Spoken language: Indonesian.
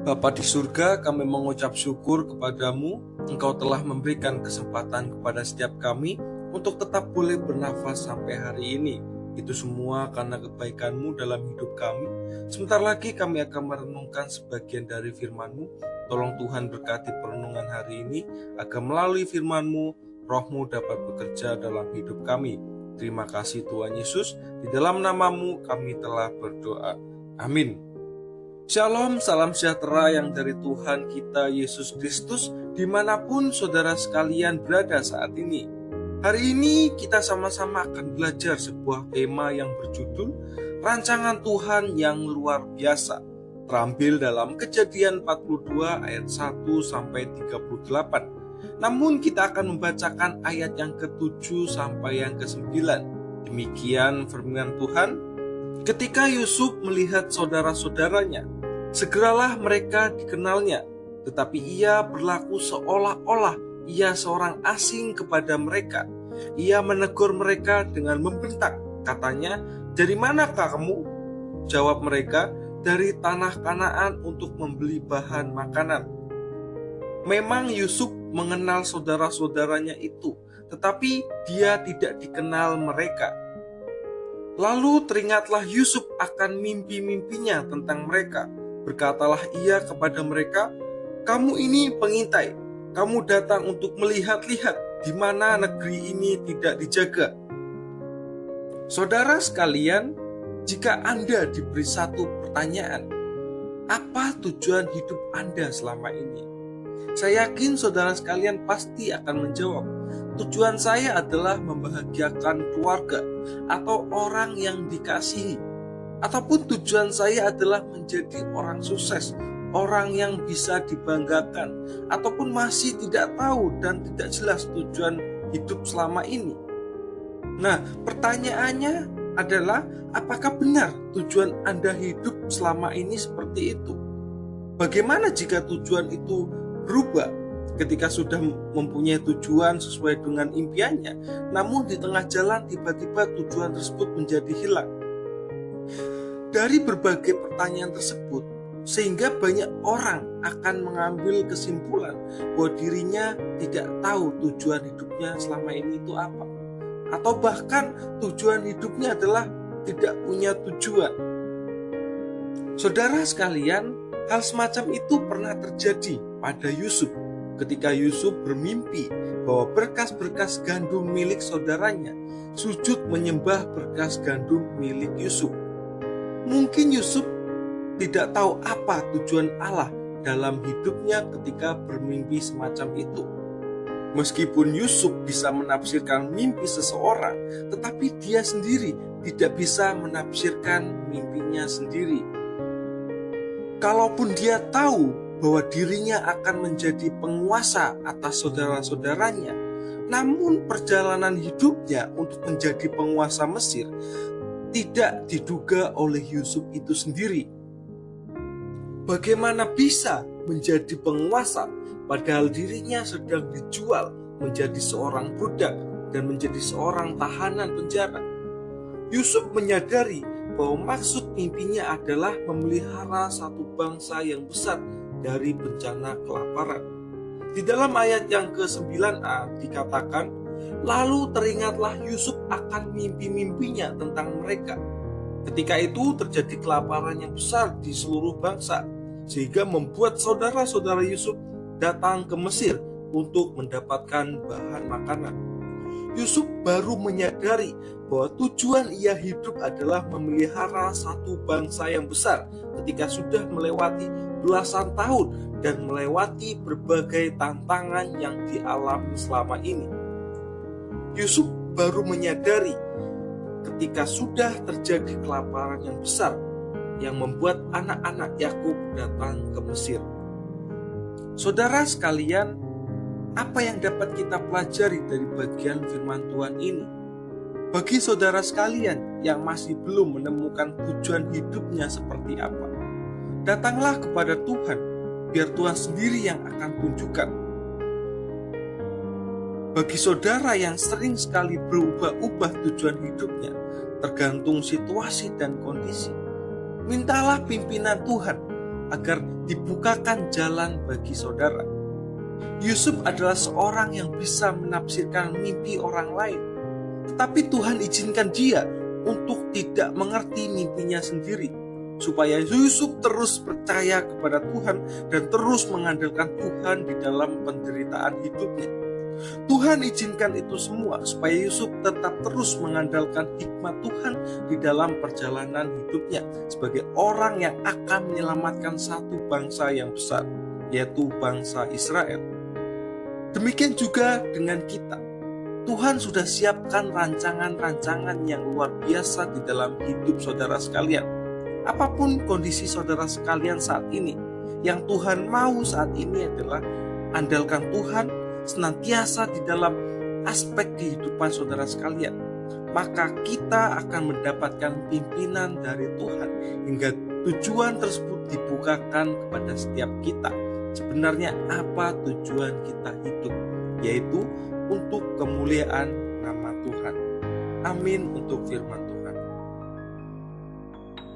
Bapa di surga, kami mengucap syukur kepadamu. Engkau telah memberikan kesempatan kepada setiap kami untuk tetap boleh bernafas sampai hari ini. Itu semua karena kebaikan-Mu dalam hidup kami. Sebentar lagi kami akan merenungkan sebagian dari firman-Mu. Tolong Tuhan berkati perenungan hari ini, agar melalui firman-Mu, Roh-Mu dapat bekerja dalam hidup kami. Terima kasih Tuhan Yesus, di dalam nama-Mu kami telah berdoa. Amin. Shalom, salam sejahtera yang dari Tuhan kita Yesus Kristus dimanapun saudara sekalian berada saat ini. Hari ini kita sama-sama akan belajar sebuah tema yang berjudul Rancangan Tuhan yang Luar Biasa, terambil dalam Kejadian 42 ayat 1-38. Namun kita akan membacakan ayat yang ke-7 sampai yang ke-9. Demikian firman Tuhan. Ketika Yusuf melihat saudara-saudaranya, segeralah mereka dikenalnya, tetapi ia berlaku seolah-olah ia seorang asing kepada mereka. Ia menegur mereka dengan membentak. Katanya, "Dari manakah kamu?" Jawab mereka, "Dari tanah Kanaan untuk membeli bahan makanan." Memang Yusuf mengenal saudara-saudaranya itu, tetapi dia tidak dikenal mereka. Lalu teringatlah Yusuf akan mimpi-mimpinya tentang mereka. Berkatalah ia kepada mereka, "Kamu ini pengintai. Kamu datang untuk melihat-lihat di mana negeri ini tidak dijaga." Saudara sekalian, jika Anda diberi satu pertanyaan, apa tujuan hidup Anda selama ini? Saya yakin saudara sekalian pasti akan menjawab, "Tujuan saya adalah membahagiakan keluarga atau orang yang dikasihi." Ataupun tujuan saya adalah menjadi orang sukses, orang yang bisa dibanggakan, ataupun masih tidak tahu dan tidak jelas tujuan hidup selama ini. Nah, pertanyaannya adalah, apakah benar tujuan Anda hidup selama ini seperti itu? Bagaimana jika tujuan itu berubah ketika sudah mempunyai tujuan sesuai dengan impiannya, namun di tengah jalan tiba-tiba tujuan tersebut menjadi hilang? Dari berbagai pertanyaan tersebut, sehingga banyak orang akan mengambil kesimpulan bahwa dirinya tidak tahu tujuan hidupnya selama ini itu apa. Atau bahkan tujuan hidupnya adalah tidak punya tujuan. Saudara sekalian, hal semacam itu pernah terjadi pada Yusuf. Ketika Yusuf bermimpi bahwa berkas-berkas gandum milik saudaranya sujud menyembah berkas gandum milik Yusuf. Mungkin Yusuf tidak tahu apa tujuan Allah dalam hidupnya ketika bermimpi semacam itu. Meskipun Yusuf bisa menafsirkan mimpi seseorang, tetapi dia sendiri tidak bisa menafsirkan mimpinya sendiri. Kalaupun dia tahu bahwa dirinya akan menjadi penguasa atas saudara-saudaranya, namun perjalanan hidupnya untuk menjadi penguasa Mesir tidak diduga oleh Yusuf itu sendiri. Bagaimana bisa menjadi penguasa padahal dirinya sedang dijual menjadi seorang budak dan menjadi seorang tahanan penjara? Yusuf menyadari bahwa maksud mimpinya adalah memelihara satu bangsa yang besar dari bencana kelaparan. Di dalam ayat yang ke-9a dikatakan, "Lalu teringatlah Yusuf akan mimpi-mimpinya tentang mereka. Ketika itu terjadi kelaparan yang besar di seluruh bangsa, sehingga membuat saudara-saudara Yusuf datang ke Mesir untuk mendapatkan bahan makanan." Yusuf baru menyadari bahwa tujuan ia hidup adalah memelihara satu bangsa yang besar ketika sudah melewati belasan tahun dan melewati berbagai tantangan yang dialami selama ini. Yusuf baru menyadari ketika sudah terjadi kelaparan yang besar yang membuat anak-anak Yakub datang ke Mesir. Saudara sekalian, apa yang dapat kita pelajari dari bagian firman Tuhan ini? Bagi saudara sekalian yang masih belum menemukan tujuan hidupnya seperti apa, datanglah kepada Tuhan, biar Tuhan sendiri yang akan tunjukkan. Bagi saudara yang sering sekali berubah-ubah tujuan hidupnya, tergantung situasi dan kondisi, mintalah pimpinan Tuhan agar dibukakan jalan bagi saudara. Yusuf adalah seorang yang bisa menafsirkan mimpi orang lain, tetapi Tuhan izinkan dia untuk tidak mengerti mimpinya sendiri, supaya Yusuf terus percaya kepada Tuhan dan terus mengandalkan Tuhan di dalam penderitaan hidupnya. Tuhan izinkan itu semua supaya Yusuf tetap terus mengandalkan hikmat Tuhan di dalam perjalanan hidupnya sebagai orang yang akan menyelamatkan satu bangsa yang besar, yaitu bangsa Israel. Demikian juga dengan kita. Tuhan sudah siapkan rancangan-rancangan yang luar biasa di dalam hidup saudara sekalian. Apapun kondisi saudara sekalian saat ini, yang Tuhan mau saat ini adalah andalkan Tuhan senantiasa di dalam aspek kehidupan saudara sekalian. Maka kita akan mendapatkan pimpinan dari Tuhan hingga tujuan tersebut dibukakan kepada setiap kita. Sebenarnya apa tujuan kita hidup? Yaitu untuk kemuliaan nama Tuhan. Amin untuk firman Tuhan.